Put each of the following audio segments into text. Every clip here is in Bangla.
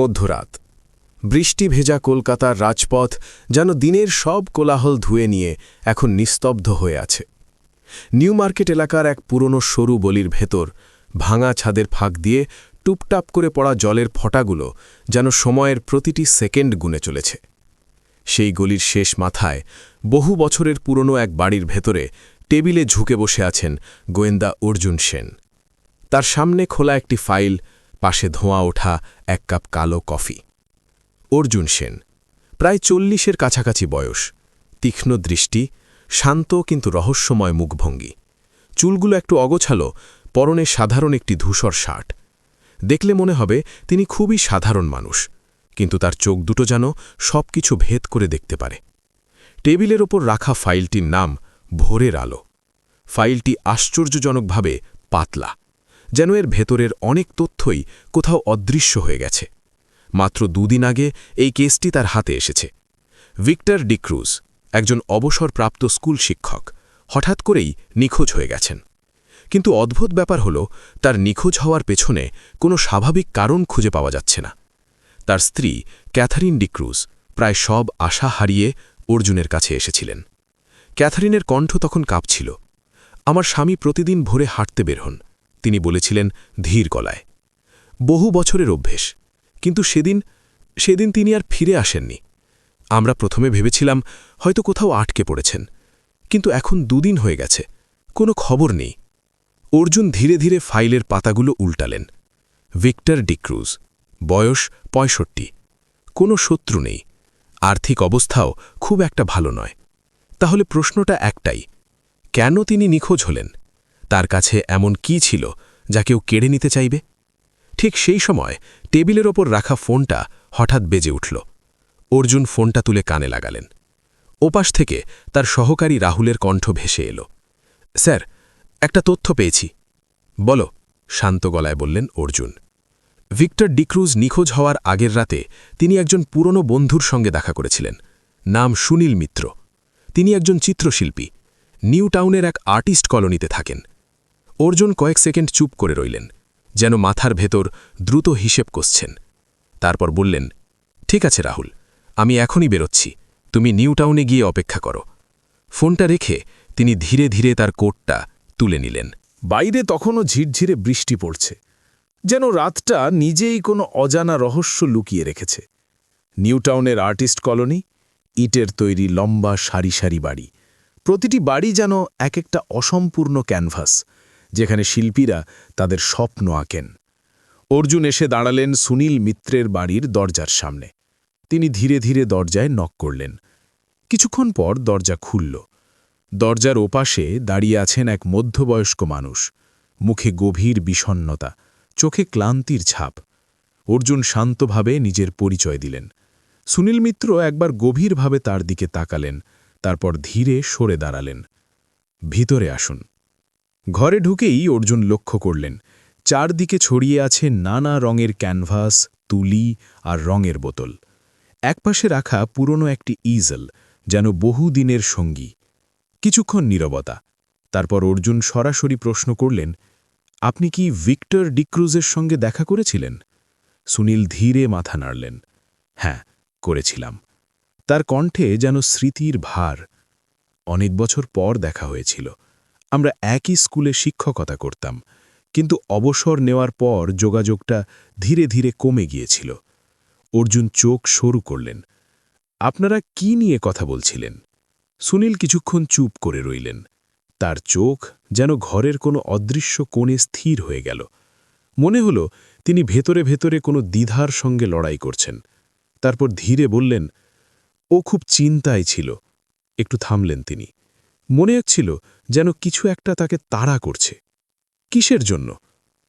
মধ্যরাত বৃষ্টি ভেজা কলকাতার রাজপথ যেন দিনের সব কোলাহল ধুয়ে নিয়ে এখন নিস্তব্ধ হয়ে আছে। নিউ মার্কেট এলাকার এক পুরনো সরু গলির ভেতর ভাঙা ছাদের ফাঁক দিয়ে টুপটাপ করে পড়া জলের ফোঁটাগুলো যেন সময়ের প্রতিটি সেকেন্ড গুনে চলেছে। সেই গলির শেষ মাথায় বহু বছরের পুরনো এক বাড়ির ভেতরে টেবিলে ঝুঁকে বসে আছেন গোয়েন্দা অর্জুন সেন। তার সামনে খোলা একটি ফাইল, পাশে ধোঁয়া ওঠা এক কাপ কালো কফি। অর্জুন সেন প্রায় ৪০-এর কাছাকাছি বয়স, তীক্ষ্ণ দৃষ্টি, শান্ত কিন্তু রহস্যময় মুখভঙ্গি। চুলগুলো একটু অগোছালো, পরনে সাধারণ একটি ধূসর শার্ট। দেখলে মনে হবে তিনি খুবই সাধারণ মানুষ, কিন্তু তার চোখ দুটো যেন সবকিছু ভেদ করে দেখতে পারে। টেবিলের ওপর রাখা ফাইলটির নাম ভোরের আলো। ফাইলটি আশ্চর্যজনকভাবে পাতলা, যেন এর ভেতরের অনেক তথ্যই কোথাও অদৃশ্য হয়ে গেছে। মাত্র ২ দিন আগে এই কেসটি তার হাতে এসেছে। ভিক্টর ডিক্রুজ, একজন অবসরপ্রাপ্ত স্কুল শিক্ষক, হঠাৎ করেই নিখোঁজ হয়ে গেছেন। কিন্তু অদ্ভুত ব্যাপার হল, তার নিখোঁজ হওয়ার পেছনে কোনো স্বাভাবিক কারণ খুঁজে পাওয়া যাচ্ছে না। তার স্ত্রী ক্যাথারিন ডিক্রুজ প্রায় সব আশা হারিয়ে অর্জুনের কাছে এসেছিলেন। ক্যাথারিনের কণ্ঠ তখন কাঁপছিল। আমার স্বামী প্রতিদিন ভোরে হাঁটতে বের হন, তিনি বলেছিলেন ধীর গলায়। বহু বছরের অভ্যেস, কিন্তু সেদিন তিনি আর ফিরে আসেননি। আমরা প্রথমে ভেবেছিলাম হয়তো কোথাও আটকে পড়েছেন, কিন্তু এখন ২ দিন হয়ে গেছে, কোনো খবর নেই। অর্জুন ধীরে ধীরে ফাইলের পাতাগুলো উল্টালেন। ভিক্টর ডিক্রুজ, বয়স ৬৫, কোনো শত্রু নেই, আর্থিক অবস্থাও খুব একটা ভালো নয়। তাহলে প্রশ্নটা একটাই, কেন তিনি নিখোঁজ হলেন? তার কাছে এমন কি ছিল যা কেউ কেড়ে নিতে চাইবে? ঠিক সেই সময় টেবিলের ওপর রাখা ফোনটা হঠাৎ বেজে উঠল। অর্জুন ফোনটা তুলে কানে লাগালেন। ওপাশ থেকে তার সহকারী রাহুলের কণ্ঠ ভেসে এলো। স্যার, একটা তথ্য পেয়েছি। বলো, শান্ত গলায় বললেন অর্জুন। ভিক্টর ডিক্রুজ নিখোঁজ হওয়ার আগের রাতে তিনি একজন পুরনো বন্ধুর সঙ্গে দেখা করেছিলেন। নাম সুনীল মিত্র। তিনি একজন চিত্রশিল্পী, নিউ টাউনের এক আর্টিস্ট কলোনিতে থাকেন। অর্জুন কয়েক সেকেন্ড চুপ করে রইলেন, যেন মাথার ভেতর দ্রুত হিসেব কষছেন। তারপর বললেন, ঠিক আছে রাহুল, আমি এখনই বেরোচ্ছি, তুমি নিউ টাউনে গিয়ে অপেক্ষা করো। ফোনটা রেখে তিনি ধীরে ধীরে তার কোটটা তুলে নিলেন। বাইরে তখনও ঝিরঝিরে বৃষ্টি পড়ছে, যেন রাতটা নিজেই কোনো অজানা রহস্য লুকিয়ে রেখেছে। নিউ টাউনের আর্টিস্ট কলোনি, ইটের তৈরি লম্বা সারি সারি বাড়ি। প্রতিটি বাড়ি যেন এক একটা অসম্পূর্ণ ক্যানভাস, যেখানে শিল্পীরা তাদের স্বপ্ন আঁকেন। অর্জুন এসে দাঁড়ালেন সুনীল মিত্রের বাড়ির দরজার সামনে। তিনি ধীরে ধীরে দরজায় নক করলেন। কিছুক্ষণ পর দরজা খুলল। দরজার ওপাশে দাঁড়িয়ে আছেন এক মধ্যবয়স্ক মানুষ, মুখে গভীর বিষণ্ণতা, চোখে ক্লান্তির ছাপ। অর্জুন শান্তভাবে নিজের পরিচয় দিলেন। সুনীল মিত্র একবার গভীরভাবে তার দিকে তাকালেন, তারপর ধীরে সরে দাঁড়ালেন। ভিতরে আসুন। ঘরে ঢুকেই অর্জুন লক্ষ্য করলেন, চারদিকে ছড়িয়ে আছে নানা রঙের ক্যানভাস, তুলি আর রঙের বোতল। একপাশে রাখা পুরনো একটি ইজল, যেন বহুদিনের সঙ্গী। কিছুক্ষণ নীরবতা, তারপর অর্জুন সরাসরি প্রশ্ন করলেন, আপনি কি ভিক্টর ডিক্রুজের সঙ্গে দেখা করেছিলেন? সুনীল ধীরে মাথা নাড়লেন। হ্যাঁ, করেছিলাম। তার কণ্ঠে যেন স্মৃতির ভার। অনেক বছর পর দেখা হয়েছিল। আমরা একই স্কুলে শিক্ষকতা করতাম, কিন্তু অবসর নেওয়ার পর যোগাযোগটা ধীরে ধীরে কমে গিয়েছিল। অর্জুন চোখ সরু করলেন। আপনারা কি নিয়ে কথা বলছিলেন? সুনীল কিছুক্ষণ চুপ করে রইলেন। তার চোখ যেন ঘরের কোনো অদৃশ্য কোণে স্থির হয়ে গেল। মনে হল তিনি ভেতরে ভেতরে কোনো দ্বিধার সঙ্গে লড়াই করছেন। তারপর ধীরে বললেন, ও খুব চিন্তায় ছিল। একটু থামলেন তিনি। মনে হচ্ছিল যেন কিছু একটা তাকে তাড়া করছে। কিসের জন্য?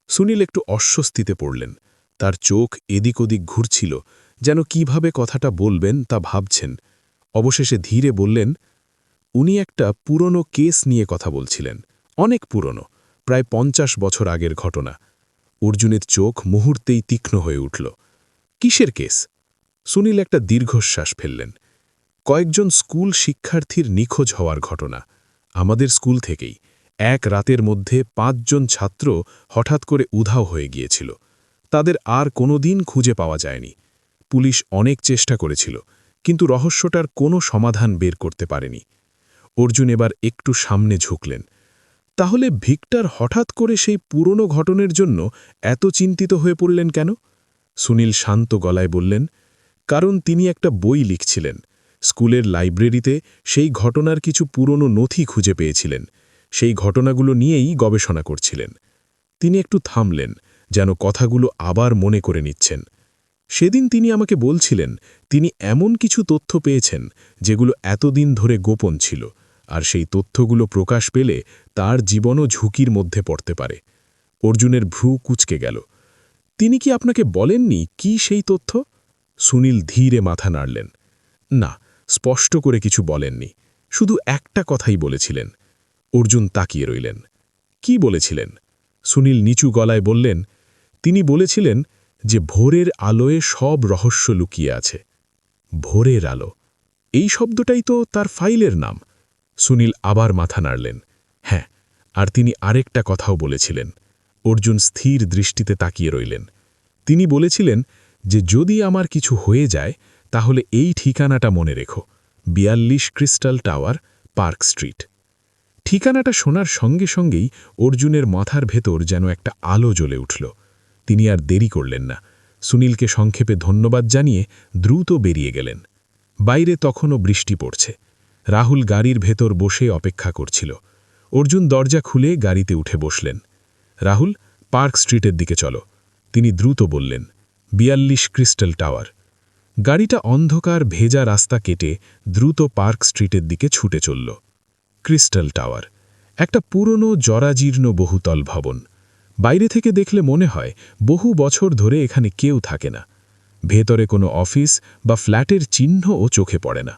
সুনীল একটু অস্বস্তিতে পড়লেন। তার চোখ এদিক ওদিক ঘুরছিল, যেন কিভাবে কথাটা বলবেন তা ভাবছেন। অবশেষে ধীরে বললেন, উনি একটা পুরনো কেস নিয়ে কথা বলছিলেন। অনেক পুরনো, প্রায় ৫০ বছর আগের ঘটনা। অর্জুনের চোখ মুহূর্তেই তীক্ষ্ণ হয়ে উঠল। কিসের কেস? সুনীল একটা দীর্ঘশ্বাস ফেললেন। কয়েকজন স্কুল শিক্ষার্থীর নিখোঁজ হওয়ার ঘটনা। আমাদের স্কুল থেকেই এক রাতের মধ্যে ৫ জন ছাত্র হঠাৎ করে উধাও হয়ে গিয়েছিল। তাদের আর কোনোদিন খুঁজে পাওয়া যায়নি। পুলিশ অনেক চেষ্টা করেছিল, কিন্তু রহস্যটার কোনো সমাধান বের করতে পারেনি। অর্জুন এবার একটু সামনে ঝুঁকলেন। তাহলে ভিক্টর হঠাৎ করে সেই পুরনো ঘটনার জন্য এত চিন্তিত হয়ে পড়লেন কেন? সুনীল শান্ত গলায় বললেন, কারণ তিনি একটা বই লিখছিলেন। স্কুলের লাইব্রেরিতে সেই ঘটনার কিছু পুরনো নথি খুঁজে পেয়েছিলেন। সেই ঘটনাগুলো নিয়েই গবেষণা করছিলেন। তিনি একটু থামলেন, যেন কথাগুলো আবার মনে করে নিচ্ছেন। সেদিন তিনি আমাকে বলছিলেন, তিনি এমন কিছু তথ্য পেয়েছেন যেগুলো এতদিন ধরে গোপন ছিল, আর সেই তথ্যগুলো প্রকাশ পেলে তার জীবনও ঝুঁকির মধ্যে পড়তে পারে। অর্জুনের ভ্রু কুঁচকে গেল। তিনি কি আপনাকে বলেননি কি সেই তথ্য? সুনীল ধীরে মাথা নাড়লেন। না, স্পষ্ট করে কিছু বলেননি, শুধু একটা কথাই বলেছিলেন। অর্জুন তাকিয়ে রইলেন। কি বলেছিলেন? সুনীল নিচু গলায় বললেন, তিনি বলেছিলেন যে ভোরের আলোয় সব রহস্য লুকিয়ে আছে। ভোরের আলো, এই শব্দটাই তো তার ফাইলের নাম। সুনীল আবার মাথা নাড়লেন। হ্যাঁ, আর তিনি আরেকটা কথাও বলেছিলেন। অর্জুন স্থির দৃষ্টিতে তাকিয়ে রইলেন। তিনি বলেছিলেন যে যদি আমার কিছু হয়ে যায় তাহলে এই ঠিকানাটা মনে রেখো, ৪২ ক্রিস্টাল টাওয়ার, পার্ক স্ট্রিট। ঠিকানাটা শোনার সঙ্গে সঙ্গেই অর্জুনের মাথার ভেতর যেন একটা আলো জ্বলে উঠল। তিনি আর দেরি করলেন না। সুনীলকে সংক্ষেপে ধন্যবাদ জানিয়ে দ্রুত বেরিয়ে গেলেন। বাইরে তখনও বৃষ্টি পড়ছে। রাহুল গাড়ির ভেতর বসে অপেক্ষা করছিল। অর্জুন দরজা খুলে গাড়িতে উঠে বসলেন। রাহুল, পার্ক স্ট্রিটের দিকে চলো, তিনি দ্রুত বললেন। ৪২ ক্রিস্টাল টাওয়ার। গাড়িটা অন্ধকার ভেজা রাস্তা কেটে দ্রুত পার্ক স্ট্রিটের দিকে ছুটে চলল। ক্রিস্টাল টাওয়ার, একটা পুরনো জরাজীর্ণ বহুতল ভবন। বাইরে থেকে দেখলে মনে হয় বহু বছর ধরে এখানে কেউ থাকে না। ভেতরে কোনো অফিস বা ফ্ল্যাটের চিহ্নও চোখে পড়ে না।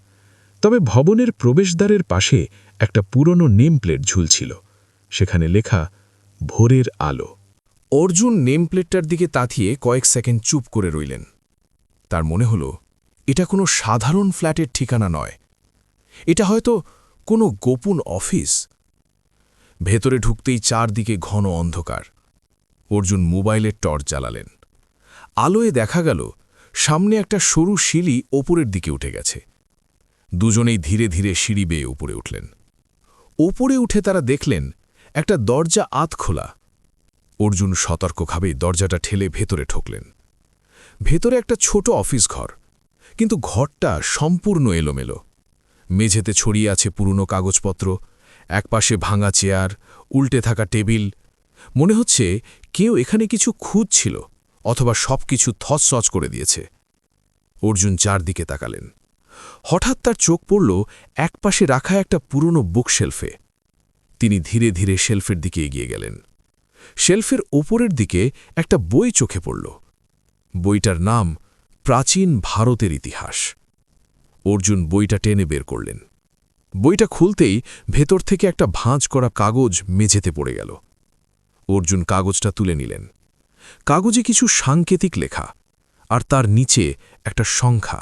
তবে ভবনের প্রবেশদ্বারের পাশে একটা পুরনো নেম প্লেট ঝুলছিল। সেখানে লেখা ভোরের আলো। অর্জুন নেম প্লেটটার দিকে তাকিয়ে কয়েক সেকেন্ড চুপ করে রইলেন। তার মনে হল এটা কোনো সাধারণ ফ্ল্যাটের ঠিকানা নয়, এটা হয়তো কোনো গোপন অফিস। ভেতরে ঢুকতেই চারদিকে ঘন অন্ধকার। অর্জুন মোবাইলের টর্চ জ্বালালেন। আলোয় দেখা গেল সামনে একটা সরু সিঁড়ি ওপরের দিকে উঠে গেছে। দুজনেই ধীরে ধীরে সিঁড়ি বেয়ে উপরে উঠলেন। ওপরে উঠে তারা দেখলেন একটা দরজা আধ খোলা। অর্জুন সতর্কভাবে দরজাটা ঠেলে ভেতরে ঠকলেন। ভেতরে একটা ছোট অফিস ঘর, কিন্তু ঘরটা সম্পূর্ণ এলোমেলো। মেঝেতে ছড়িয়ে আছে পুরনো কাগজপত্র, একপাশে ভাঙা চেয়ার, উল্টে থাকা টেবিল। মনে হচ্ছে কেউ এখানে কিছু খুঁজছিল অথবা সবকিছু থসছচ করে দিয়েছে। অর্জুন চারদিকে তাকালেন। হঠাৎ তার চোখ পড়ল একপাশে রাখা একটা পুরনো বুকশেলফে। তিনি ধীরে ধীরে শেলফের দিকে এগিয়ে গেলেন। শেলফের ওপরের দিকে একটা বই চোখে পড়ল। বইটার নাম প্রাচীন ভারতের ইতিহাস। অর্জুন বইটা টেনে বের করলেন। বইটা খুলতেই ভেতর থেকে একটা ভাঁজ করা কাগজ মেঝেতে পড়ে গেল। অর্জুন কাগজটা তুলে নিলেন। কাগজে কিছু সাংকেতিক লেখা, আর তার নিচে একটা সংখ্যা।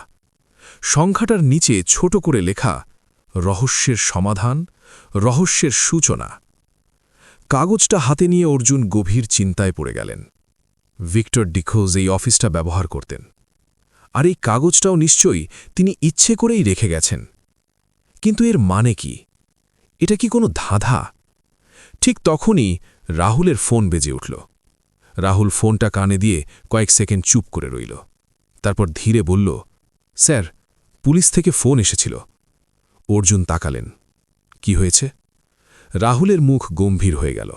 সংখ্যাটার নিচে ছোট করে লেখা রহস্যের সমাধান, রহস্যের সূচনা। কাগজটা হাতে নিয়ে অর্জুন গভীর চিন্তায় পড়ে গেলেন। ভিক্টর ডিক্রুজ এই অফিসটা ব্যবহার করতেন, আর এই কাগজটাও নিশ্চয়ই তিনি ইচ্ছে করেই রেখে গেছেন। কিন্তু এর মানে কি? এটা কি কোনো ধাঁধা? ঠিক তখনই রাহুলের ফোন বেজে উঠল। রাহুল ফোনটা কানে দিয়ে কয়েক সেকেন্ড চুপ করে রইল। তারপর ধীরে বলল, স্যার, পুলিশ থেকে ফোন এসেছিল। অর্জুন তাকালেন। কি হয়েছে? রাহুলের মুখ গম্ভীর হয়ে গেল।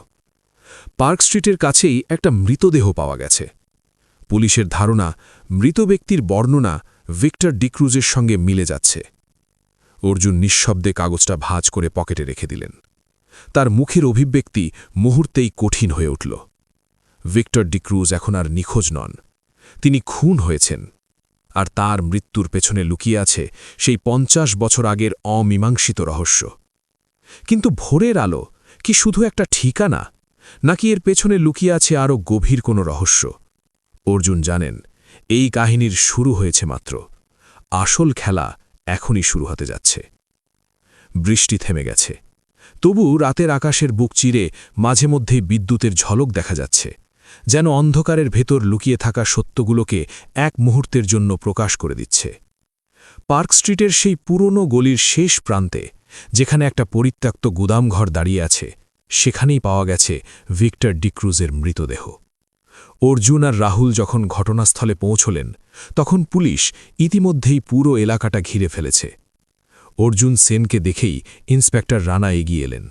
পার্ক স্ট্রিটের কাছেই একটা মৃতদেহ পাওয়া গেছে। পুলিশের ধারণা মৃত ব্যক্তির বর্ণনা ভিক্টর ডিক্রুজের সঙ্গে মিলে যাচ্ছে। অর্জুন নিঃশব্দে কাগজটা ভাঁজ করে পকেটে রেখে দিলেন। তার মুখের অভিব্যক্তি মুহূর্তেই কঠিন হয়ে উঠল। ভিক্টর ডিক্রুজ এখন আর নিখোঁজ নন, তিনি খুন হয়েছেন। আর তার মৃত্যুর পেছনে লুকিয়ে আছে সেই ৫০ বছর আগের অমীমাংসিত রহস্য। কিন্তু ভোরের আলো কি শুধু একটা ঠিকানা, নাকি এর পেছনে লুকিয়ে আছে আরও গভীর কোনো রহস্য? অর্জুন জানেন, এই কাহিনীর শুরু হয়েছে মাত্র। আসল খেলা এখনই শুরু হতে যাচ্ছে। বৃষ্টি থেমে গেছে, তবু রাতের আকাশের বুক চিরে মাঝে মধ্যেই বিদ্যুতের ঝলক দেখা যাচ্ছে, যেন অন্ধকারের ভেতর লুকিয়ে থাকা সত্যগুলোকে এক মুহূর্তের জন্য প্রকাশ করে দিচ্ছে। পার্ক স্ট্রিটের সেই পুরনো গলির শেষ প্রান্তে, যেখানে একটা পরিত্যক্ত গুদামঘর দাঁড়িয়ে আছে, সেখানেই পাওয়া গেছে ভিক্টর ডিক্রুজের মৃতদেহ। অর্জুন আর রাহুল যখন ঘটনাস্থলে পৌঁছলেন, তখন পুলিশ ইতিমধ্যেই পুরো এলাকাটা ঘিরে ফেলেছে। অর্জুন সেনকে দেখেই ইন্সপেক্টর রানা এগিয়ে এলেন।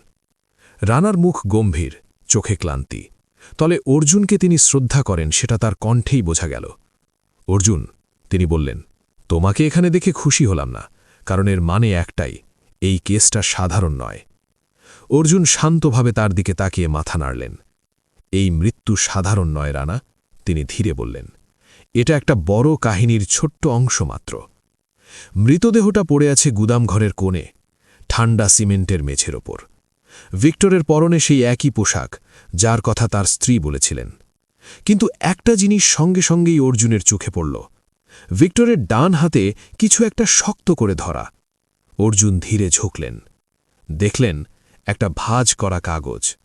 রানার মুখ গম্ভীর, চোখে ক্লান্তি, তবে অর্জুনকে তিনি শ্রদ্ধা করেন সেটা তার কণ্ঠেই বোঝা গেল। অর্জুন, তিনি বললেন, তোমাকে এখানে দেখে খুশি হলাম না, কারণ এর মানে একটাই, এই কেসটা সাধারণ নয়। অর্জুন শান্তভাবে তার দিকে তাকিয়ে মাথা নাড়লেন। এই মৃত্যু সাধারণ নয় রানা, তিনি ধীরে বললেন। এটা একটা বড় কাহিনীর ছোট্ট অংশ মাত্র। মৃতদেহটা পড়ে আছে গুদামঘরের কোণে, ঠান্ডা সিমেন্টের মেঝের ওপর। ভিক্টরের পরনে সেই একই পোশাক, যার কথা তার স্ত্রী বলেছিলেন। কিন্তু একটা জিনিস সঙ্গে সঙ্গেই অর্জুনের চোখে পড়ল। ভিক্টরের ডান হাতে কিছু একটা শক্ত করে ধরা। অর্জুন ধীরে ঝুঁকলেন। দেখলেন একটা ভাঁজ করা কাগজ।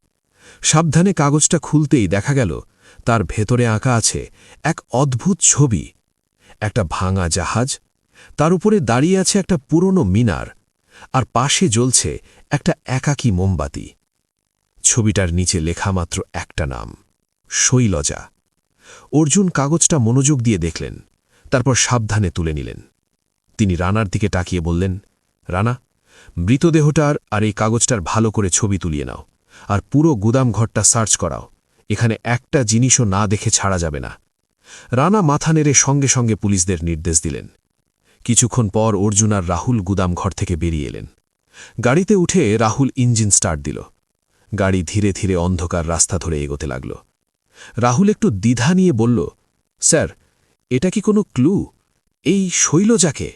সাবধানে কাগজটা খুলতেই দেখা গেল তার ভেতরে আঁকা আছে এক অদ্ভুত ছবি। একটা ভাঙা জাহাজ, তার উপরে দাঁড়িয়ে আছে একটা পুরনো মিনার, আর পাশে জ্বলছে একটা একাকী মোমবাতি। ছবিটার নিচে লেখা মাত্র একটা নাম, শৈলজা। অর্জুন কাগজটা মনোযোগ দিয়ে দেখলেন, তারপর সাবধানে তুলে নিলেন। তিনি রানার দিকে তাকিয়ে বললেন, রানা, মৃতদেহটার আর এই কাগজটার ভালো করে ছবি তুলিয়ে নাও, আর পুরো গুদামঘরটা সার্চ করাও। এখানে একটা জিনিসও না দেখে ছাড়া যাবে না। রানা মাথা নেড়ে সঙ্গে সঙ্গে পুলিশদের নির্দেশ দিলেন। কিছুক্ষণ পর অর্জুন আর রাহুল গুদামঘর থেকে বেরিয়ে এলেন। গাড়িতে উঠে রাহুল ইঞ্জিন স্টার্ট দিল। গাড়ি ধীরে ধীরে অন্ধকার রাস্তা ধরে এগোতে লাগল। রাহুল একটু দ্বিধা নিয়ে বলল, স্যার, এটা কি কোনো ক্লু? এই শৈলজাকে?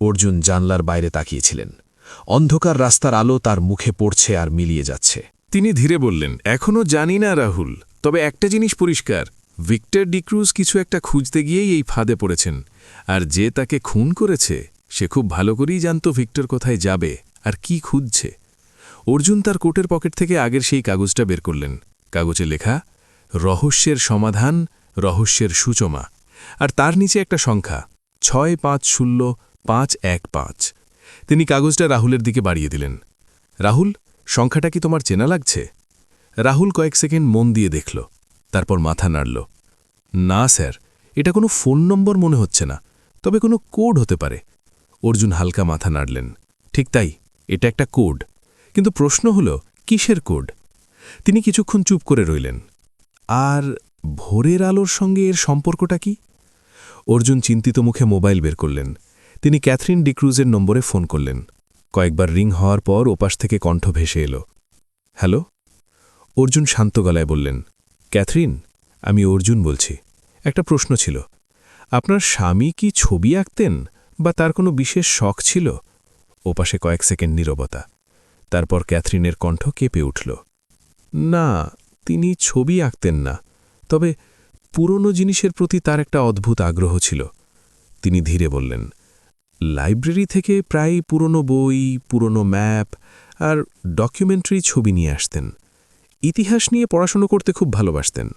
অর্জুন জানলার বাইরে তাকিয়েছিলেন। অন্ধকার রাস্তার আলো তার মুখে পড়ছে আর মিলিয়ে যাচ্ছে। তিনি ধীরে বললেন, এখনও জানি না রাহুল, তবে একটা জিনিস পরিষ্কার, ভিক্টর ডিক্রুজ কিছু একটা খুঁজতে গিয়েই এই ফাঁদে পড়েছেন। আর যে তাকে খুন করেছে সে খুব ভালো করেই জানত ভিক্টর কোথায় যাবে আর কি খুঁজছে। অর্জুন তার কোটের পকেট থেকে আগের সেই কাগজটা বের করলেন। কাগজে লেখা, রহস্যের সমাধান, রহস্যের সূচনা, আর তার নিচে একটা সংখ্যা, 650515। তিনি কাগজটা রাহুলের দিকে বাড়িয়ে দিলেন। রাহুল, সংখ্যাটা কি তোমার চেনা লাগছে? রাহুল কয়েক সেকেন্ড মন দিয়ে দেখল, তারপর মাথা নাড়ল। না স্যার, এটা কোনো ফোন নম্বর মনে হচ্ছে না, তবে কোনো কোড হতে পারে। অর্জুন হালকা মাথা নাড়লেন। ঠিক তাই, এটা একটা কোড, কিন্তু প্রশ্ন হল কিসের কোড? তিনি কিছুক্ষণ চুপ করে রইলেন। আর ভোরের আলোর সঙ্গে এর সম্পর্কটা কি? অর্জুন চিন্তিত মুখে মোবাইল বের করলেন। তিনি ক্যাথরিন ডিক্রুজের নম্বরে ফোন করলেন। কয়েকবার রিং হওয়ার পর ওপাশ থেকে কণ্ঠ ভেসে এলো। হ্যালো? অর্জুন শান্ত গলায় বললেন, ক্যাথরিন, আমি অর্জুন বলছি। একটা প্রশ্ন ছিল, আপনার স্বামী কি ছবি আঁকতেন বা তার কোনো বিশেষ শখ ছিল? ওপাশে কয়েক সেকেন্ড নীরবতা। তারপর ক্যাথরিনের কণ্ঠ কেঁপে উঠল। না, তিনি ছবি আঁকতেন না, তবে পুরনো জিনিসের প্রতি তার একটা অদ্ভুত আগ্রহ ছিল। তিনি ধীরে বললেন, লাইব্রেরি থেকে প্রায় পুরনো বই, পুরনো ম্যাপ আর ডকুমেন্টারি ছবি নিয়ে আসতেন। ইতিহাস নিয়ে পড়াশুনো করতে খুব ভালোবাসতেন।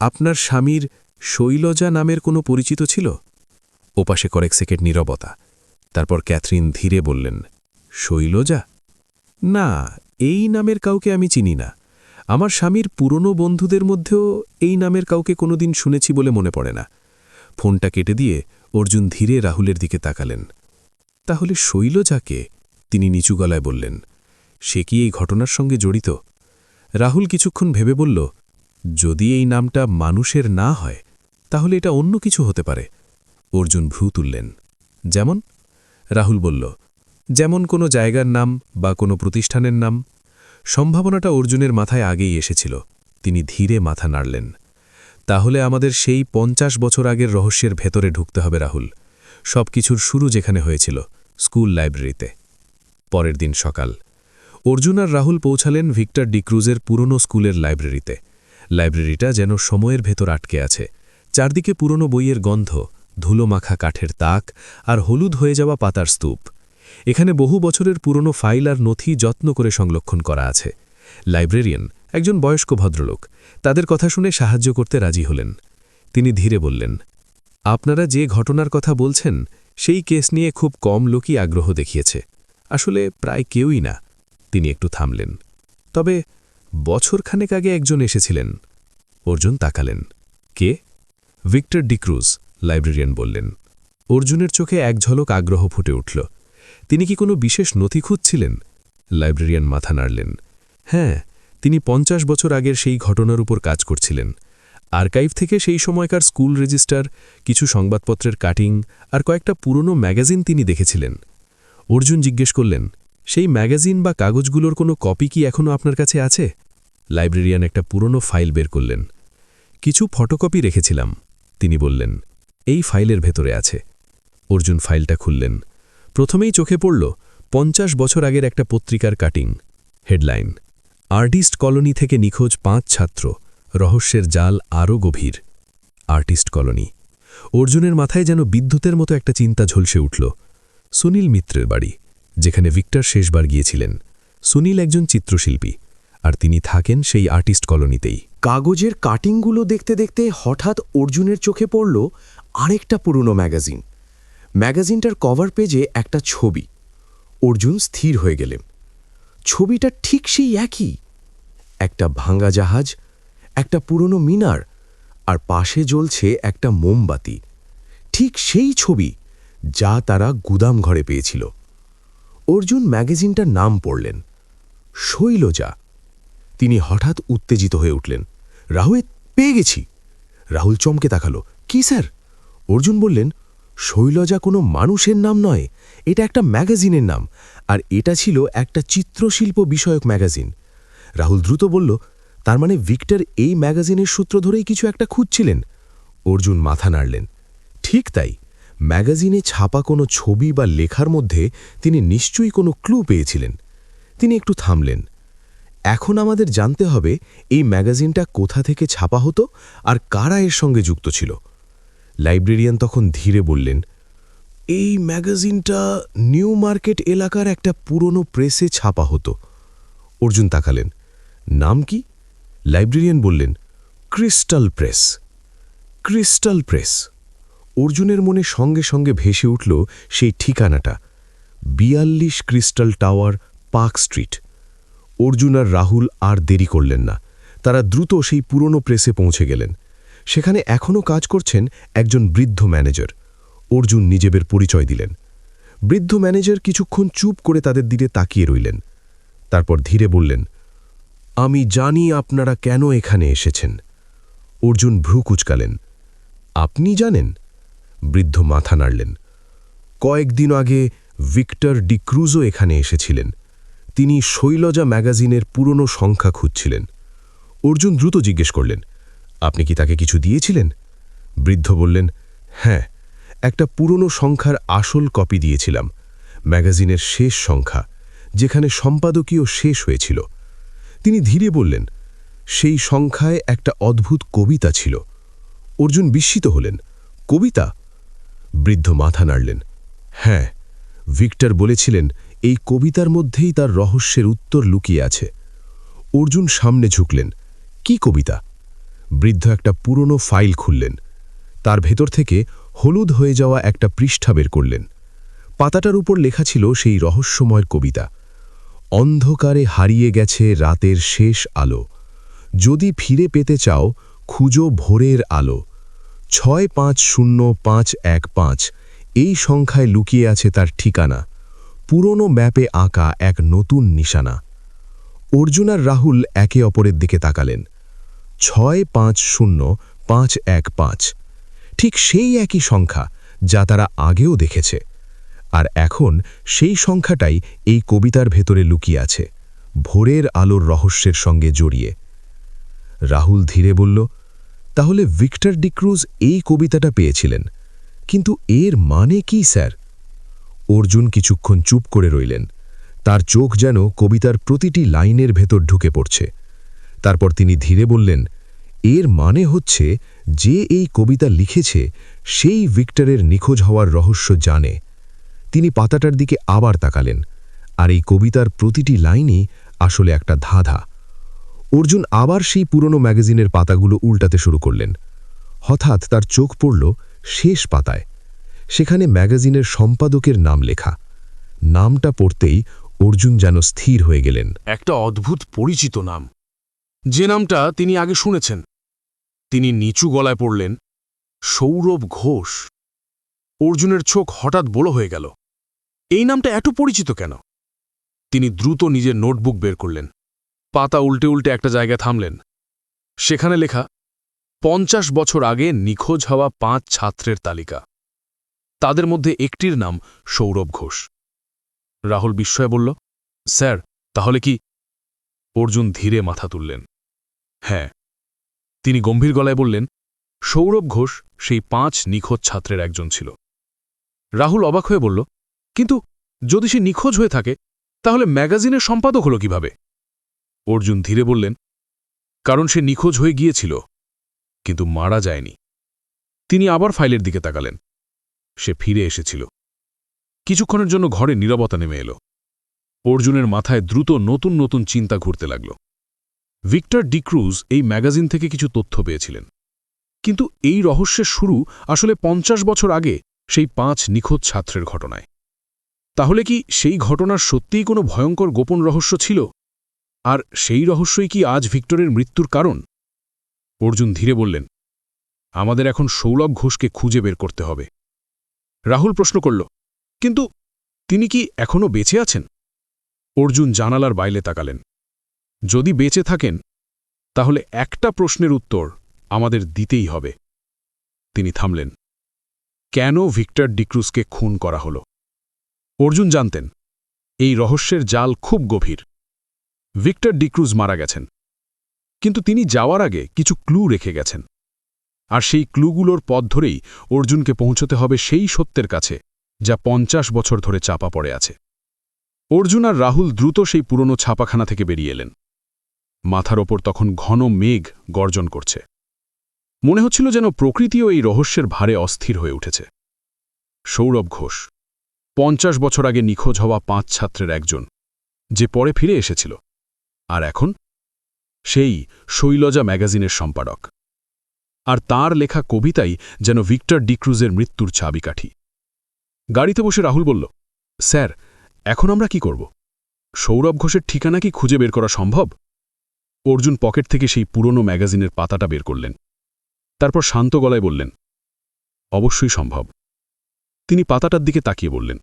আপনার স্বামীর শৈলজা নামের কোনো পরিচিত ছিল? ওপাশে কয়েক সেকেন্ড নীরবতা। তারপর ক্যাথরিন ধীরে বললেন, শৈলজা? না, এই নামের কাউকে আমি চিনি না। আমার স্বামীর পুরনো বন্ধুদের মধ্যেও এই নামের কাউকে কোনোদিন শুনেছি বলে মনে পড়ে না। ফোনটা কেটে দিয়ে অর্জুন ধীরে রাহুলের দিকে তাকালেন। তাহলে শৈলজাকে? তিনি নিচু গলায় বললেন। সে কি এই ঘটনার সঙ্গে জড়িত? রাহুল কিছুক্ষণ ভেবে বলল, যদি এই নামটা মানুষের না হয়, তাহলে এটা অন্য কিছু হতে পারে। অর্জুন ভ্রু তুললেন। যেমন? রাহুল বলল, যেমন কোনো জায়গার নাম বা কোনো প্রতিষ্ঠানের নাম। সম্ভাবনাটা অর্জুনের মাথায় আগেই এসেছিল। তিনি ধীরে মাথা নাড়লেন। তাহলে আমাদের সেই 50 বছর আগের রহস্যের ভেতরে ঢুকতে হবে রাহুল। সব কিছুর শুরু যেখানে হয়েছিল, স্কুল লাইব্রেরিতে। পরের দিন সকাল অর্জুন আর রাহুল পৌঁছালেন ভিক্টর ডিক্রুজের পুরনো স্কুলের লাইব্রেরিতে। লাইব্রেরিটা যেন সময়ের ভেতর আটকে আছে। চারদিকে পুরনো বইয়ের গন্ধ, ধুলোমাখা কাঠের তাক আর হলুদ হয়ে যাওয়া পাতার স্তূপ। এখানে বহু বছরের পুরনো ফাইল আর নথি যত্ন করে সংরক্ষণ করা আছে। লাইব্রেরিয়ান, একজন বয়স্ক ভদ্রলোক তাদের কথা শুনে সাহায্য করতে রাজি হলেন। তিনি ধীরে বললেন, আপনারা যে ঘটনার কথা বলছেন সেই কেস নিয়ে খুব কম লোকই আগ্রহ দেখিয়েছে, আসলে প্রায় কেউই না। তিনি একটু থামলেন। তবে বছরখানেক আগে একজন এসেছিলেন। অর্জুন তাকালেন। কে? ভিক্টর ডিক্রুজ, লাইব্রেরিয়ান বললেন। অর্জুনের চোখে এক ঝলক আগ্রহ ফুটে উঠল। তিনি কি কোনো বিশেষ নথি খুঁজছিলেন? লাইব্রেরিয়ান মাথা নাড়লেন। হ্যাঁ, তিনি 50 বছর আগের সেই ঘটনার উপর কাজ করছিলেন। আর্কাইভ থেকে সেই সময়কার স্কুল রেজিস্টার, কিছু সংবাদপত্রের কাটিং আর কয়েকটা পুরনো ম্যাগাজিন তিনি দেখেছিলেন। অর্জুন জিজ্ঞেস করলেন, সেই ম্যাগাজিন বা কাগজগুলোর কোনো কপি কি এখনও আপনার কাছে আছে? লাইব্রেরিয়ান একটা পুরনো ফাইল বের করলেন। কিছু ফটোকপি রেখেছিলাম, তিনি বললেন। এই ফাইলের ভেতরে আছে। অর্জুন ফাইলটা খুললেন। প্রথমেই চোখে পড়ল 50 বছর আগের একটা পত্রিকার কাটিং। হেডলাইন, আর্টিস্ট কলোনি থেকে নিখোঁজ 5 ছাত্র, রহস্যের জাল আরও গভীর। Artist colony. অর্জুনের মাথায় যেন বিদ্যুতের মতো একটা চিন্তা ঝলসে উঠল। সুনীল মিত্রের বাড়ি, যেখানে ভিক্টর শেষবার গিয়েছিলেন। সুনীল একজন চিত্রশিল্পী, আর তিনি থাকেন সেই আর্টিস্ট কলোনিতেই। কাগজের কাটিংগুলো দেখতে দেখতে হঠাৎ অর্জুনের চোখে পড়ল আরেকটা পুরনো ম্যাগাজিন। ম্যাগাজিনটার কভার পেজে একটা ছবি। অর্জুন স্থির হয়ে গেলেন। ছবিটা ঠিক সেই একই। একটা ভাঙা জাহাজ, একটা পুরনো মিনার, আর পাশে জ্বলছে একটা মোমবাতি। ঠিক সেই ছবি যা তারা গুদাম ঘরে পেয়েছিল। অর্জুন ম্যাগাজিনটার নাম পড়লেন, শৈলজা। তিনি হঠাৎ উত্তেজিত হয়ে উঠলেন। রাহুল, পেয়ে গেছি। রাহুল চমকে তাকালো। কি স্যার? অর্জুন বললেন, শৈলজা কোনো মানুষের নাম নয়, এটা একটা ম্যাগাজিনের নাম, আর এটা ছিল একটা চিত্রশিল্প বিষয়ক ম্যাগাজিন। রাহুল দ্রুত বলল, তার মানে ভিক্টর এই ম্যাগাজিনের সূত্র ধরেই কিছু একটা খুঁজছিলেন। অর্জুন মাথা নাড়লেন। ঠিক তাই, ম্যাগাজিনে ছাপা কোনো ছবি বা লেখার মধ্যে তিনি নিশ্চয়ই কোনো ক্লু পেয়েছিলেন। তিনি একটু থামলেন। এখন আমাদের জানতে হবে এই ম্যাগাজিনটা কোথা থেকে ছাপা হতো আর কারা এর সঙ্গে যুক্ত ছিল। লাইব্রেরিয়ান তখন ধীরে বললেন, এই ম্যাগাজিনটা নিউ মার্কেট এলাকার একটা পুরনো প্রেসে ছাপা হতো। অর্জুন তাকালেন। নাম কি? লাইব্রেরিয়ান বললেন, ক্রিস্টাল প্রেস। Crystal press. অর্জুনের মনে সঙ্গে সঙ্গে ভেসে উঠল সেই ঠিকানাটা, 42 crystal tower, park street. Arjun আর রাহুল আর দেরি করলেন না। তারা দ্রুত সেই পুরনো প্রেসে পৌঁছে গেলেন। সেখানে এখনও কাজ করছেন একজন বৃদ্ধ ম্যানেজার। অর্জুন নিজেদের পরিচয় দিলেন। বৃদ্ধ ম্যানেজার কিছুক্ষণ চুপ করে তাদের দিকে তাকিয়ে রইলেন। তারপর ধীরে বললেন, আমি জানি আপনারা কেন এখানে এসেছেন। অর্জুন ভ্রু কুঁচকালেন। আপনি জানেন? বৃদ্ধ মাথা নাড়লেন। কয়েকদিন আগে ভিক্টর ডিক্রুজও এখানে এসেছিলেন। তিনি শৈলজা ম্যাগাজিনের পুরনো সংখ্যা খুঁজছিলেন। অর্জুন দ্রুত জিজ্ঞেস করলেন, আপনি কি তাকে কিছু দিয়েছিলেন? বৃদ্ধ বললেন, হ্যাঁ, একটা পুরনো সংখ্যার আসল কপি দিয়েছিলাম, ম্যাগাজিনের শেষ সংখ্যা, যেখানে সম্পাদকীয় শেষ হয়েছিল। তিনি ধীরে বললেন, সেই সংখ্যায় একটা অদ্ভুত কবিতা ছিল। অর্জুন বিস্মিত হলেন। কবিতা? বৃদ্ধ মাথা নাড়লেন। হ্যাঁ, ভিক্টর বলেছিলেন এই কবিতার মধ্যেই তার রহস্যের উত্তর লুকিয়ে আছে। অর্জুন সামনে ঝুঁকলেন। কি কবিতা? বৃদ্ধ একটা পুরনো ফাইল খুললেন। তার ভেতর থেকে হলুদ হয়ে যাওয়া একটা পৃষ্ঠা বের করলেন। পাতাটার উপর লেখা ছিল সেই রহস্যময় কবিতা, অন্ধকারে হারিয়ে গেছে রাতের শেষ আলো, যদি ফিরে পেতে চাও খুঁজো ভোরের আলো, 650515, এই সংখ্যায় লুকিয়ে আছে তার ঠিকানা, পুরনো ম্যাপে আঁকা এক নতুন নিশানা। অর্জুন আর রাহুল একে অপরের দিকে তাকালেন। 650515, ঠিক সেই একই সংখ্যা যা তারা আগেও দেখেছে, আর এখন সেই সংখ্যাটাই এই কবিতার ভেতরে লুকিয়ে আছে, ভোরের আলোর রহস্যের সঙ্গে জড়িয়ে। রাহুল ধীরে বলল, তাহলে ভিক্টর ডিক্রুজ এই কবিতাটা পেয়েছিলেন, কিন্তু এর মানে কি স্যার? অর্জুন কিছুক্ষণ চুপ করে রইলেন। তার চোখ যেন কবিতার প্রতিটি লাইনের ভেতর ঢুকে পড়ছে। তারপর তিনি ধীরে বললেন, এর মানে হচ্ছে যে এই কবিতা লিখেছে সেই ভিক্টরের নিখোঁজ হওয়ার রহস্য জানে। তিনি পাতাটার দিকে আবার তাকালেন, আর এই কবিতার প্রতিটি লাইনই আসলে একটা ধাঁধা। অর্জুন আবার সেই পুরনো ম্যাগাজিনের পাতাগুলো উল্টাতে শুরু করলেন। হঠাৎ তার চোখ পড়ল শেষ পাতায়। সেখানে ম্যাগাজিনের সম্পাদকের নাম লেখা। নামটা পড়তেই অর্জুন যেন স্থির হয়ে গেলেন। একটা অদ্ভুত পরিচিত নাম, যে নামটা তিনি আগে শুনেছেন। তিনি নিচু গলায় পড়লেন, সৌরভ ঘোষ। অর্জুনের চোখ হঠাৎ বড় হয়ে গেল। এই নামটা এত পরিচিত কেন? তিনি দ্রুত নিজের নোটবুক বের করলেন, পাতা উল্টে উল্টে একটা জায়গায় থামলেন। সেখানে লেখা 50 বছর আগে নিখোঁজ হওয়া 5 ছাত্রের তালিকা। তাদের মধ্যে একটির নাম সৌরভ ঘোষ। রাহুল বিস্ময়ে বলল, স্যার, তাহলে কি? অর্জুন ধীরে মাথা তুললেন। হ্যাঁ। তিনি গম্ভীর গলায় বললেন, সৌরভ ঘোষ সেই 5 নিখোঁজ ছাত্রের একজন ছিল। রাহুল অবাক হয়ে বলল, কিন্তু যদি সে নিখোঁজ হয়ে থাকে তাহলে ম্যাগাজিনের সম্পাদক হলো কিভাবে? অর্জুন ধীরে বললেন, কারণ সে নিখোঁজ হয়ে গিয়েছিল, কিন্তু মারা যায়নি। তিনি আবার ফাইলের দিকে তাকালেন। সে ফিরে এসেছিল। কিছুক্ষণের জন্য ঘরে নীরবতা নেমে এলো। অর্জুনের মাথায় দ্রুত নতুন নতুন চিন্তা ঘুরতে লাগল। ভিক্টর ডিক্রুজ এই ম্যাগাজিন থেকে কিছু তথ্য পেয়েছিলেন, কিন্তু এই রহস্যের শুরু আসলে 50 বছর আগে সেই 5 নিখোঁজ ছাত্রের ঘটনায়। তাহলে কি সেই ঘটনার সত্যিই কোনো ভয়ঙ্কর গোপন রহস্য ছিল? আর সেই রহস্যই কি আজ ভিক্টরের মৃত্যুর কারণ? অর্জুন ধীরে বললেন, আমাদের এখন সৌরভ ঘোষকে খুঁজে বের করতে হবে। রাহুল প্রশ্ন করল, কিন্তু তিনি কি এখনও বেঁচে আছেন? অর্জুন জানালার বাইরে তাকালেন। যদি বেঁচে থাকেন তাহলে একটা প্রশ্নের উত্তর আমাদের দিতেই হবে। তিনি থামলেন। কেন ভিক্টর ডিক্রুজকে খুন করা হল? অর্জুন জানতেন এই রহস্যের জাল খুব গভীর। ভিক্টর ডিক্রুজ মারা গেছেন, কিন্তু তিনি যাওয়ার আগে কিছু ক্লু রেখে গেছেন। আর সেই ক্লুগুলোর পথ ধরেই অর্জুনকে পৌঁছতে হবে সেই সত্যের কাছে যা 50 বছর ধরে চাপা পড়ে আছে। অর্জুন আর রাহুল দ্রুত সেই পুরনো ছাপাখানা থেকে বেরিয়ে এলেন। মাথার ওপর তখন ঘন মেঘ গর্জন করছে। মনে হচ্ছিল যেন প্রকৃতিও এই রহস্যের ভারে অস্থির হয়ে উঠেছে। সৌরভ ঘোষ, 50 বছর আগে নিখোঁজ হওয়া 5 ছাত্রের একজন, যে পরে ফিরে এসেছিল। আর এখন সেই শৈলজা ম্যাগাজিনের সম্পাদক। আর তার লেখা কবিতাই যেন ভিক্টর ডিক্রুজের মৃত্যুর চাবিকাঠি। গাড়িতে বসে রাহুল বলল, স্যার, এখন আমরা কি করব? সৌরভ ঘোষের ঠিকানা কি খুঁজে বের করা সম্ভব? অর্জুন পকেট থেকে সেই পুরনো ম্যাগাজিনের পাতাটা বের করলেন। তারপর শান্ত গলায় বললেন, অবশ্যই সম্ভব। তিনি পাতাটার দিকে তাকিয়ে বললেন,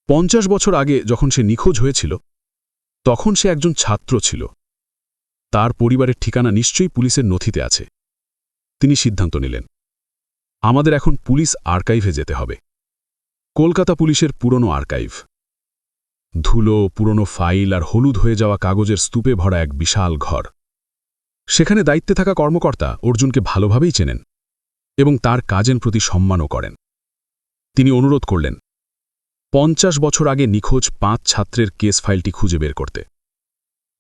50 বছর আগে যখন সে নিখোঁজ হয়েছিল তখন সে একজন ছাত্র ছিল। তার পরিবারের ঠিকানা নিশ্চয়ই পুলিশের নথিতে আছে। তিনি সিদ্ধান্ত নিলেন, আমাদের এখন পুলিশ আর্কাইভে যেতে হবে। কলকাতা পুলিশের পুরনো আর্কাইভ। ধুলো, পুরনো ফাইল আর হলুদ হয়ে যাওয়া কাগজের স্তূপে ভরা এক বিশাল ঘর। সেখানে দায়িত্বে থাকা কর্মকর্তা অর্জুনকে ভালোভাবেই চেনেন এবং তার কাজের প্রতি সম্মানও করেন। তিনি অনুরোধ করলেন 50 বছর আগে নিখোঁজ 5 ছাত্রের কেস ফাইলটি খুঁজে বের করতে।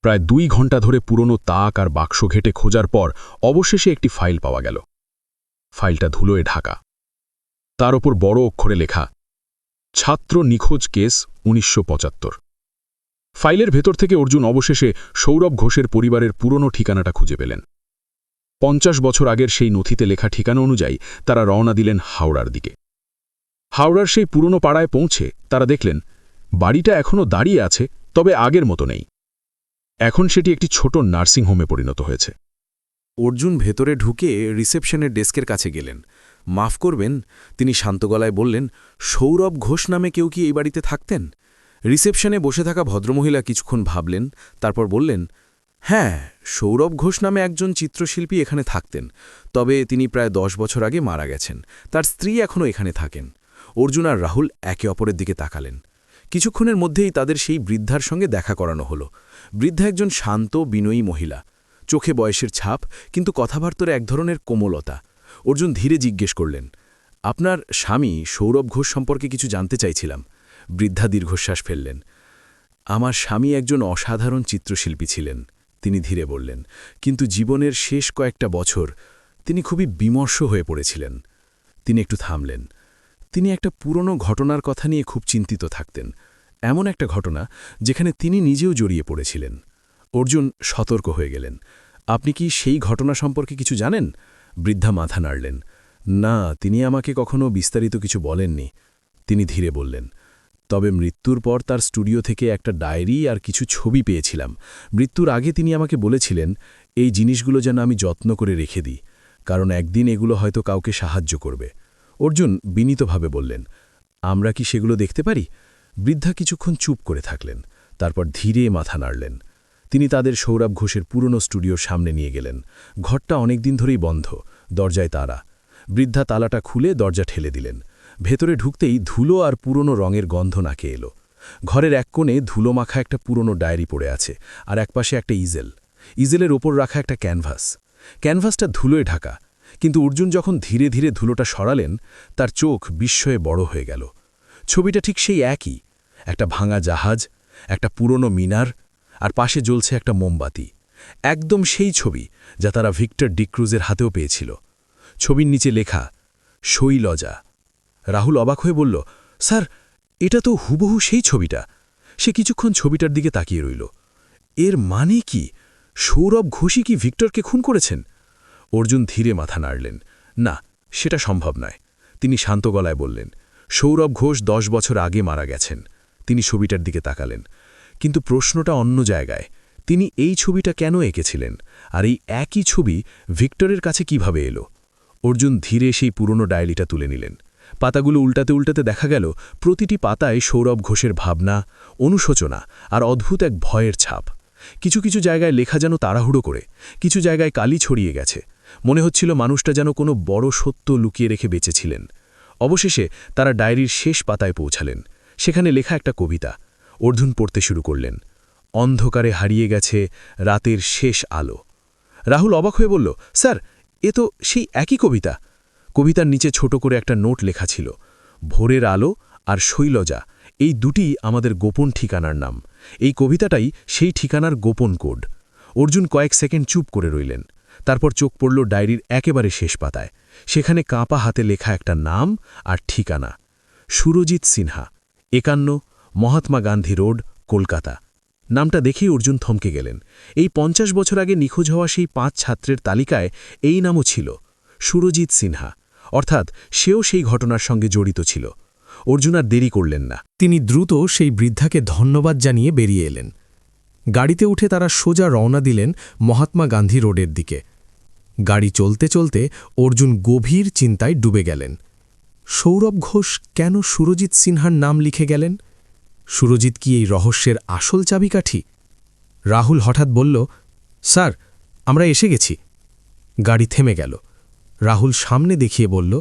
প্রায় 2 ঘণ্টা ধরে পুরনো তাক আর বাক্স ঘেটে খোঁজার পর অবশেষে একটি ফাইল পাওয়া গেল। ফাইলটা ধুলোয় ঢাকা। তার ওপর বড় অক্ষরে লেখা, ছাত্র নিখোঁজ কেস 1975। ফাইলের ভেতর থেকে অর্জুন অবশেষে সৌরভ ঘোষের পরিবারের পুরনো ঠিকানাটা খুঁজে পেলেন। 50 বছর আগের সেই নথিতে লেখা ঠিকানা অনুযায়ী তারা রওনা দিলেন হাওড়ার দিকে। হাওড়ার সেই পুরনো পাড়ায় পৌঁছে তারা দেখলেন বাড়িটা এখনও দাঁড়িয়ে আছে, তবে আগের মতো নেই। এখন সেটি একটি ছোট নার্সিংহোমে পরিণত হয়েছে। অর্জুন ভেতরে ঢুকে রিসেপশনের ডেস্কের কাছে গেলেন। মাফ করবেন, তিনি শান্ত গলায় বললেন, সৌরভ ঘোষ নামে কেউ কি এই বাড়িতে থাকতেন? রিসেপশনে বসে থাকা ভদ্রমহিলা কিছুক্ষণ ভাবলেন, তারপর বললেন, হ্যাঁ, সৌরভ ঘোষ নামে একজন চিত্রশিল্পী এখানে থাকতেন, তবে তিনি প্রায় 10 বছর আগে মারা গেছেন। তার স্ত্রী এখনও এখানে থাকেন। অর্জুন আর রাহুল একে অপরের দিকে তাকালেন। কিছুক্ষণের মধ্যেই তাদের সেই বৃদ্ধার সঙ্গে দেখা করানো হলো। বৃদ্ধা একজন শান্ত, বিনয়ী মহিলা। চোখে বয়সের ছাপ, কিন্তু কথাবার্তার এক ধরনের কোমলতা। অর্জুন ধীরে জিজ্ঞেস করলেন, আপনার স্বামী সৌরভ ঘোষ সম্পর্কে কিছু জানতে চাইছিলাম। বৃদ্ধা দীর্ঘশ্বাস ফেললেন। আমার স্বামী একজন অসাধারণ চিত্রশিল্পী ছিলেন, তিনি ধীরে বললেন, কিন্তু জীবনের শেষ কয়েকটা বছর তিনি খুবই বিমর্ষ হয়ে পড়েছিলেন। তিনি একটু থামলেন। তিনি একটা পুরনো ঘটনার কথা নিয়ে খুব চিন্তিত থাকতেন, এমন একটা ঘটনা যেখানে তিনি নিজেও জড়িয়ে পড়েছিলেন। অর্জুন সতর্ক হয়ে গেলেন। আপনি কি সেই ঘটনা সম্পর্কে কিছু জানেন? বৃদ্ধা মাথা নাড়লেন। না, তিনি আমাকে কখনো বিস্তারিত কিছু বলেননি। তিনি ধীরে বললেন, তবে মৃত্যুর পর তার স্টুডিও থেকে একটা ডায়েরি আর কিছু ছবি পেয়েছিলাম। মৃত্যুর আগে তিনি আমাকে বলেছিলেন এই জিনিসগুলো যেন আমি যত্ন করে রেখে দিই, কারণ একদিন এগুলো হয়তো কাউকে সাহায্য করবে। অর্জুন বিনীতভাবে বললেন, আমরা কি সেগুলো দেখতে পারি? বৃদ্ধা কিছুক্ষণ চুপ করে থাকলেন, তারপর ধীরে মাথা নাড়লেন। তিনি তাদের সৌরভ ঘোষের পুরনো স্টুডিওর সামনে নিয়ে গেলেন। ঘরটা অনেকদিন ধরেই বন্ধ, দরজায় তালা। বৃদ্ধা তালাটা খুলে দরজা ঠেলে দিলেন। ভেতরে ঢুকতেই ধুলো আর পুরনো রঙের গন্ধ নাকে এলো। ঘরের এক কোণে ধুলো মাখা একটা পুরনো ডায়েরি পড়ে আছে, আর একপাশে একটা ইজেলের ওপর রাখা একটা ক্যানভাসটা ধুলোয় ঢাকা। কিন্তু অর্জুন যখন ধীরে ধীরে ধুলোটা সরালেন, তার চোখ বিস্ময়ে বড় হয়ে গেল। ছবিটা ঠিক সেই একই, একটা ভাঙা জাহাজ, একটা পুরনো মিনার, আর পাশে জ্বলছে একটা মোমবাতি। একদম সেই ছবি যা তারা ভিক্টর ডিক্রুজের হাতেও পেয়েছিল। ছবির নিচে লেখা শৈলজা। রাহুল অবাক হয়ে বলল, স্যার, এটা তো হুবহু সেই ছবিটা। সে কিছুক্ষণ ছবিটার দিকে তাকিয়ে রইল। এর মানে কি? সৌরভ ঘোষই কি ভিক্টরকে খুন করেছেন? অর্জুন ধীরে মাথা নাড়লেন। না, সেটা সম্ভব নয়। তিনি শান্ত গলায় বললেন, সৌরভ ঘোষ 10 বছর আগে মারা গেছেন। তিনি ছবিটার দিকে তাকালেন। কিন্তু প্রশ্নটা অন্য জায়গায়। তিনি এই ছবিটা কেন এঁকেছিলেন, আর এই একই ছবি ভিক্টরের কাছে কিভাবে এলো? অর্জুন ধীরে সেই পুরনো ডায়েরিটা তুলে নিলেন। পাতাগুলো উল্টাতে উল্টাতে দেখা গেল প্রতিটি পাতায় সৌরভ ঘোষের ভাবনা, অনুশোচনা আর অদ্ভুত এক ভয়ের ছাপ। কিছু কিছু জায়গায় লেখা যেন তাড়াহুড়ো করে, কিছু জায়গায় কালি ছড়িয়ে গেছে। মনে হচ্ছিল মানুষটা যেন কোনো বড় সত্য লুকিয়ে রেখে বেঁচেছিলেন। অবশেষে তারা ডায়েরির শেষ পাতায় পৌঁছালেন। সেখানে লেখা একটা কবিতা। অর্জুন পড়তে শুরু করলেন, অন্ধকারে হারিয়ে গেছে রাতের শেষ আলো। রাহুল অবাক হয়ে বলল, স্যার, এ তো সেই একই কবিতা। কবিতার নিচে ছোট করে একটা নোট লেখা ছিল, ভোরের আলো আর শৈলজা, এই দুটি আমাদের গোপন ঠিকানার নাম। এই কবিতাটাই সেই ঠিকানার গোপন কোড। অর্জুন কয়েক সেকেন্ড চুপ করে রইলেন। তারপর চোখ পড়ল ডায়েরির একেবারে শেষ পাতায়। সেখানে কাঁপা হাতে লেখা একটা নাম আর ঠিকানা, সুরজিৎ সিনহা, 51 মহাত্মা গান্ধী রোড, কলকাতা। নামটা দেখেই অর্জুন থমকে গেলেন। এই 50 বছর আগে নিখোঁজ হওয়া সেই 5 ছাত্রের তালিকায় এই নামও ছিল, সুরজিৎ সিনহা। অর্থাৎ সেও সেই ঘটনার সঙ্গে জড়িত ছিল। অর্জুন আর দেরি করলেন না। তিনি দ্রুত সেই বৃদ্ধাকে ধন্যবাদ জানিয়ে বেরিয়ে এলেন। গাড়িতে উঠে তারা সোজা রওনা দিলেন মহাত্মা গান্ধী রোডের দিকে। গাড়ি চলতে চলতে অর্জুন গভীর চিন্তায় ডুবে গেলেন। সৌরভ ঘোষ কেন সুরজিৎ সিনহার নাম লিখে গেলেন? সুরজিৎ কি এই রহস্যের আসল চাবিকাঠি? রাহুল হঠাৎ বলল, স্যার, আমরা এসে গেছি। গাড়ি থেমে গেল। রাহুল সামনে দেখিয়ে বলল,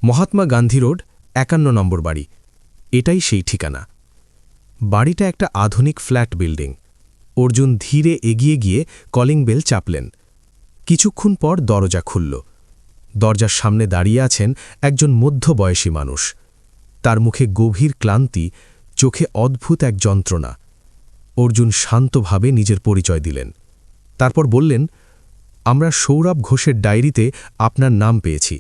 মহাত্মা গান্ধী রোড, 51 নম্বর বাড়ি, এটাই সেই ঠিকানা। বাড়িটা একটা আধুনিক ফ্ল্যাট বিল্ডিং। অর্জুন ধীরে এগিয়ে গিয়ে কলিং বেল চাপলেন। কিছুক্ষণ পর দরজা খুলল। দরজার সামনে দাঁড়িয়ে আছেন একজন মধ্যবয়সী মানুষ। তার মুখে গভীর ক্লান্তি, চোখে অদ্ভুত এক যন্ত্রণা। অর্জুন শান্তভাবে নিজের পরিচয় দিলেন। তারপর বললেন, আমরা সৌরভ ঘোষের ডায়েরিতে আপনার নাম পেয়েছি।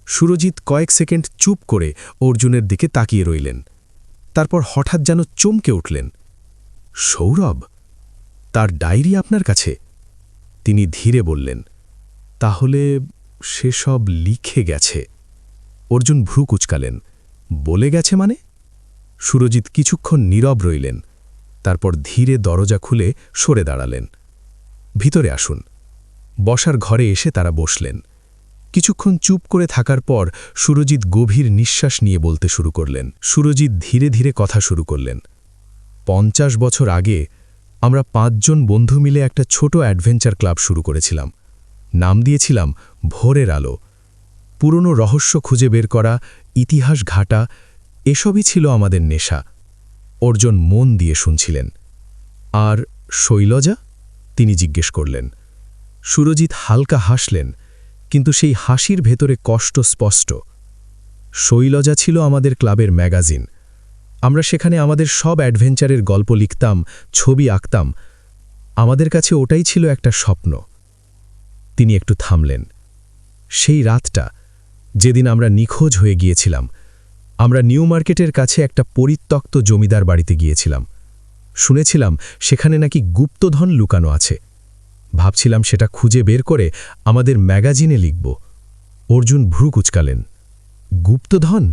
সুরজিৎ কয়েক সেকেন্ড চুপ করে অর্জুনের দিকে তাকিয়ে রইলেন। তারপর হঠাৎ যেন চমকে উঠলেন। সৌরভ, তার ডায়েরি আপনার কাছে? তিনি ধীরে বললেন, তাহলে সেসব লিখে গেছে। অর্জুন ভ্রু কুচকালেন। বলে গেছে মানে? সুরজিৎ কিছুক্ষণ নীরব রইলেন। তারপর ধীরে দরজা খুলে সরে দাঁড়ালেন। ভিতরে আসুন। বসার ঘরে এসে তারা বসলেন। কিছুক্ষণ চুপ করে থাকার পর সুরজিৎ গভীর নিঃশ্বাস নিয়ে বলতে শুরু করলেন। সুরজিৎ ধীরে ধীরে কথা শুরু করলেন। 50 বছর আগে আমরা 5 জন বন্ধু মিলে একটা ছোট অ্যাডভেঞ্চার ক্লাব শুরু করেছিলাম। নাম দিয়েছিলাম ভোরের আলো। পুরনো রহস্য খুঁজে বের করা, ইতিহাস ঘাটা, এসবই ছিল আমাদের নেশা। অর্জুন মন দিয়ে শুনছিলেন। আর শৈলজা? তিনি জিজ্ঞেস করলেন। সুরজিৎ হালকা হাসলেন, কিন্তু সেই হাসির ভেতরে কষ্ট স্পষ্ট। শৈলজা ছিল আমাদের ক্লাবের ম্যাগাজিন। আমরা সেখানে আমাদের সব অ্যাডভেঞ্চারের গল্প লিখতাম, ছবি আঁকতাম। আমাদের কাছে ওটাই ছিল একটা স্বপ্ন। তিনি একটু থামলেন। সেই রাতটা, যেদিন আমরা নিখোঁজ হয়ে গিয়েছিলাম, আমরা নিউ মার্কেটের কাছে একটা পরিত্যক্ত জমিদার বাড়িতে গিয়েছিলাম। শুনেছিলাম সেখানে নাকি গুপ্তধন লুকানো আছে। ভাবছিলাম সেটা খুঁজে বের করে আমাদের ম্যাগাজিনে লিখব। অর্জুন ভ্রু কুচকালেন। গুপ্তধন?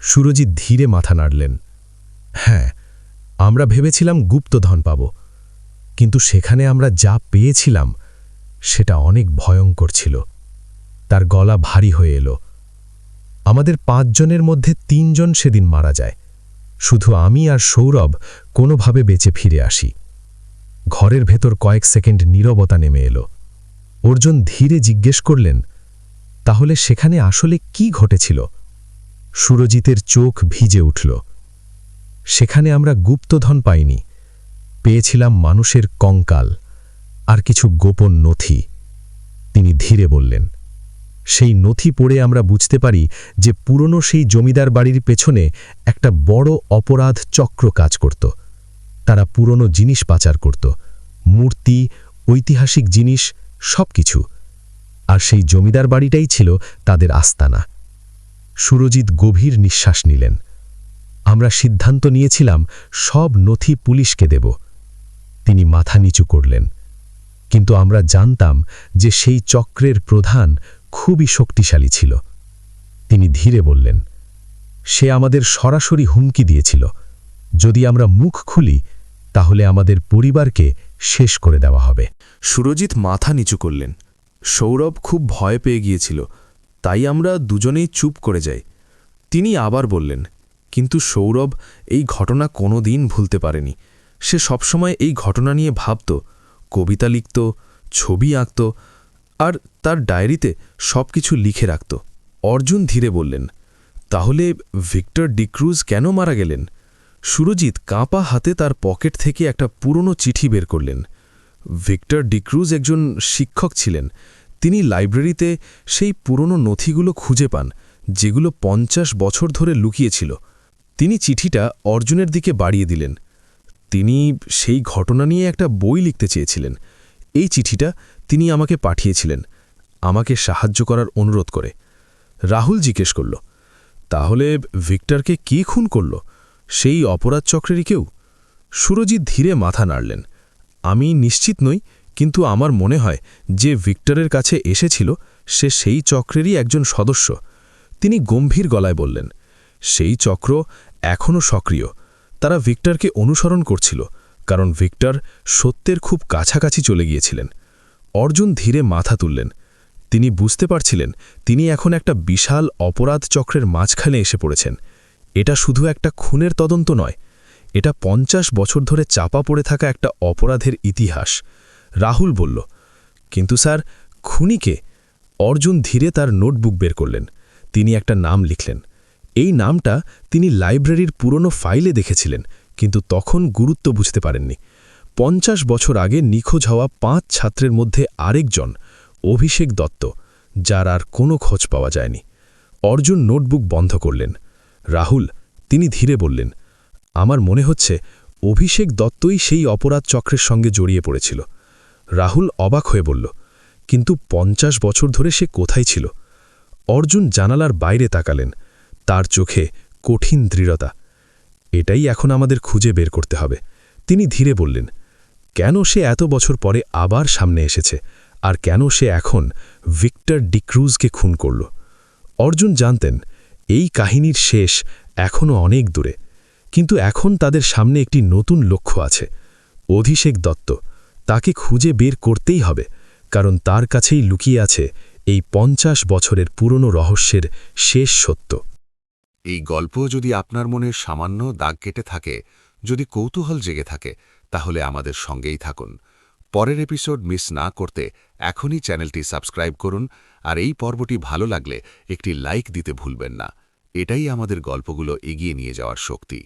সুরজিৎ ধীরে মাথা নাড়লেন। হ্যাঁ, আমরা ভেবেছিলাম গুপ্তধন পাব, কিন্তু সেখানে আমরা যা পেয়েছিলাম সেটা অনেক ভয়ঙ্কর ছিল। তার গলা ভারী হয়ে এলো। আমাদের 5 জনের মধ্যে 3 জন সেদিন মারা যায়। শুধু আমি আর সৌরভ কোনোভাবে বেঁচে ফিরে আসি। ঘরের ভেতর কয়েক সেকেন্ড নীরবতা নেমে এলো। অর্জুন ধীরে জিজ্ঞেস করলেন, তাহলে সেখানে আসলে কি ঘটেছিল? সুরজিতের চোখ ভিজে উঠল। সেখানে আমরা গুপ্তধন পাইনি, পেয়েছিলাম মানুষের কঙ্কাল আর কিছু গোপন নথি। তিনি ধীরে বললেন, সেই নথি পড়ে আমরা বুঝতে পারি যে পুরনো সেই জমিদার বাড়ির পেছনে একটা বড় অপরাধ চক্র কাজ করত। তারা পুরনো জিনিস পাচার করত, মূর্তি, ঐতিহাসিক জিনিস, সবকিছু। আর সেই জমিদার বাড়িটাই ছিল তাদের আস্তানা। সুরজিৎ গভীর নিঃশ্বাস নিলেন। আমরা সিদ্ধান্ত নিয়েছিলাম সব নথি পুলিশকে দেব। তিনি মাথা নিচু করলেন। কিন্তু আমরা জানতাম যে সেই চক্রের প্রধান খুবই শক্তিশালী ছিল। তিনি ধীরে বললেন, সে আমাদের সরাসরি হুমকি দিয়েছিল, যদি আমরা মুখ খুলি তাহলে আমাদের পরিবারকে শেষ করে দেওয়া হবে। সুরজিৎ মাথা নিচু করলেন। সৌরভ খুব ভয় পেয়ে গিয়েছিল, তাই আমরা দুজনেই চুপ করে যাই। তিনি আবার বললেন, কিন্তু সৌরভ এই ঘটনা কোনো দিন ভুলতে পারেনি। সে সবসময় এই ঘটনা নিয়ে ভাবত, কবিতা লিখত, ছবি আঁকত, আর তার ডায়েরিতে সব কিছু লিখে রাখত। অর্জুন ধীরে বললেন, তাহলে ভিক্টর ডিক্রুজ কেন মারা গেলেন? সুরজিৎ কাঁপা হাতে তার পকেট থেকে একটা পুরনো চিঠি বের করলেন। ভিক্টর ডিক্রুজ একজন শিক্ষক ছিলেন। তিনি লাইব্রেরিতে সেই পুরনো নথিগুলো খুঁজে পান, যেগুলো 50 বছর ধরে লুকিয়েছিল। তিনি চিঠিটা অর্জুনের দিকে বাড়িয়ে দিলেন। তিনি সেই ঘটনা নিয়ে একটা বই লিখতে চেয়েছিলেন। এই চিঠিটা তিনি আমাকে পাঠিয়েছিলেন, আমাকে সাহায্য করার অনুরোধ করে। রাহুল জিজ্ঞেস করল, তাহলে ভিক্টরকে কে খুন করল? সেই অপরাধ চক্রেরই কেউ? সুরজিৎ ধীরে মাথা নাড়লেন। আমি নিশ্চিত নই, কিন্তু আমার মনে হয় যে ভিক্টরের কাছে এসেছিল সে সেই চক্রেরই একজন সদস্য। তিনি গম্ভীর গলায় বললেন, সেই চক্র এখনও সক্রিয়। তারা ভিক্টরকে অনুসরণ করছিল, কারণ ভিক্টর সত্যের খুব কাছাকাছি চলে গিয়েছিলেন। অর্জুন ধীরে মাথা তুললেন। তিনি বুঝতে পারছিলেন তিনি এখন একটা বিশাল অপরাধ চক্রের মাঝখানে এসে পড়েছেন। এটা শুধু একটা খুনের তদন্ত নয়, এটা 50 বছর ধরে চাপা পড়ে থাকা একটা অপরাধের ইতিহাস। রাহুল বলল, কিন্তু স্যার, খুনিকে? অর্জুন ধীরে তার নোটবুক বের করলেন। তিনি একটা নাম লিখলেন। এই নামটা তিনি লাইব্রেরির পুরনো ফাইলে দেখেছিলেন, কিন্তু তখন গুরুত্ব বুঝতে পারেননি। 50 বছর আগে নিখোঁজ হওয়া 5 ছাত্রের মধ্যে আরেকজন, অভিষেক দত্ত, যার আর কোনো খোঁজ পাওয়া যায়নি। অর্জুন নোটবুক বন্ধ করলেন। রাহুল, তিনি ধীরে বললেন, আমার মনে হচ্ছে অভিষেক দত্তই সেই অপরাধ চক্রের সঙ্গে জড়িয়ে পড়েছিল। রাহুল অবাক হয়ে বলল, কিন্তু 50 বছর ধরে সে কোথায় ছিল? অর্জুন জানালার বাইরে তাকালেন। তার চোখে কঠিন দৃঢ়তা। এটাই এখন আমাদের খুঁজে বের করতে হবে। তিনি ধীরে বললেন, কেন সে এত বছর পরে আবার সামনে এসেছে, আর কেন সে এখন ভিক্টর ডিক্রুজকে খুন করল? অর্জুন জানতেন এই কাহিনীর শেষ এখনও অনেক দূরে, কিন্তু এখন তাদের সামনে একটি নতুন লক্ষ্য আছে, অভিষেক দত্ত। তাকে খুঁজে বের করতেই হবে, কারণ তার কাছেই লুকিয়ে আছে এই 50 বছরের পুরনো রহস্যের শেষ সত্য। এই গল্প যদি আপনার মনে সামান্য দাগ কেটে থাকে, যদি কৌতূহল জেগে থাকে, তাহলে আমাদের সঙ্গেই থাকুন। পরের এপিসোড মিস না করতে এখনই চ্যানেলটি সাবস্ক্রাইব করুন, আর এই পর্বটি ভালো লাগলে একটি লাইক দিতে ভুলবেন না। এটাই আমাদের গল্পগুলো এগিয়ে নিয়ে যাওয়ার শক্তি।